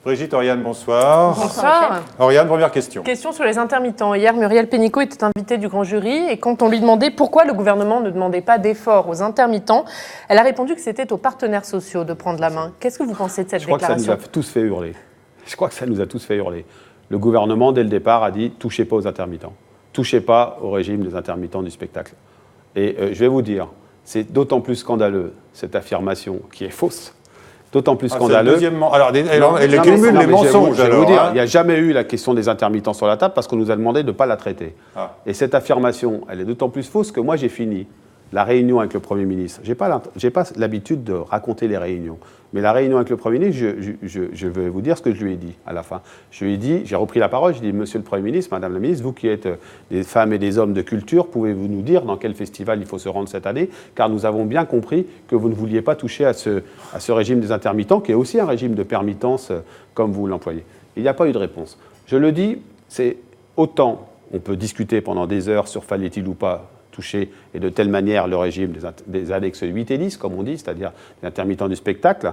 Brigitte, Oriane, bonsoir. Bonsoir. Oriane, première question. Question sur les intermittents. Hier, Muriel Pénicaud était invitée du grand jury et quand on lui demandait pourquoi le gouvernement ne demandait pas d'efforts aux intermittents, elle a répondu que c'était aux partenaires sociaux de prendre la main. Qu'est-ce que vous pensez de cette déclaration ? Je crois que ça nous a tous fait hurler. Le gouvernement, dès le départ, a dit « touchez pas aux intermittents. Touchez pas au régime des intermittents du spectacle. » Et je vais vous dire, c'est d'autant plus scandaleux, cette affirmation qui est fausse. D'autant plus scandaleux. Deuxièmement, alors, elle cumule les mensonges. Je vais vous dire, il n'y a jamais eu la question des intermittents sur la table parce qu'on nous a demandé de ne pas la traiter. Ah. Et cette affirmation, elle est d'autant plus fausse que moi, j'ai fini la réunion avec le Premier ministre. Je n'ai pas l'habitude de raconter les réunions. Mais la réunion avec le Premier ministre, je vais vous dire ce que je lui ai dit à la fin. Je lui ai dit, j'ai repris la parole, je lui ai dit, Monsieur le Premier ministre, Madame la Ministre, vous qui êtes des femmes et des hommes de culture, pouvez-vous nous dire dans quel festival il faut se rendre cette année ? Car nous avons bien compris que vous ne vouliez pas toucher à ce régime des intermittents, qui est aussi un régime de permittence, comme vous l'employez. Il n'y a pas eu de réponse. Je le dis, c'est autant, on peut discuter pendant des heures sur fallait-il ou pas toucher, et de telle manière le régime des annexes 8 et 10, comme on dit, c'est-à-dire des intermittents du spectacle,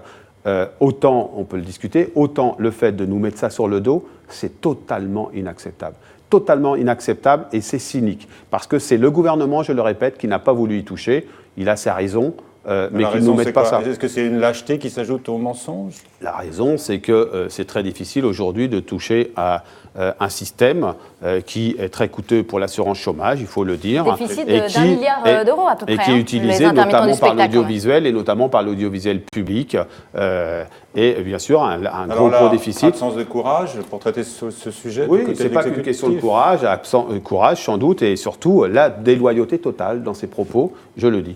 autant on peut le discuter, autant le fait de nous mettre ça sur le dos, c'est totalement inacceptable. Totalement inacceptable et c'est cynique. Parce que c'est le gouvernement, je le répète, qui n'a pas voulu y toucher. Il a sa raison, mais qu'il ne nous mette pas ça. Est-ce que c'est une lâcheté qui s'ajoute au mensonge ? La raison, c'est que c'est très difficile aujourd'hui de toucher à un système qui est très coûteux pour l'assurance chômage, il faut le dire. Déficit d'1 milliard d'euros à peu près. Et qui est utilisé notamment par l'audiovisuel et notamment par l'audiovisuel public. Et bien sûr, un gros déficit. Absence de courage pour traiter ce sujet. Oui, ce n'est pas qu'une question de courage, courage sans doute, et surtout la déloyauté totale dans ses propos, je le dis.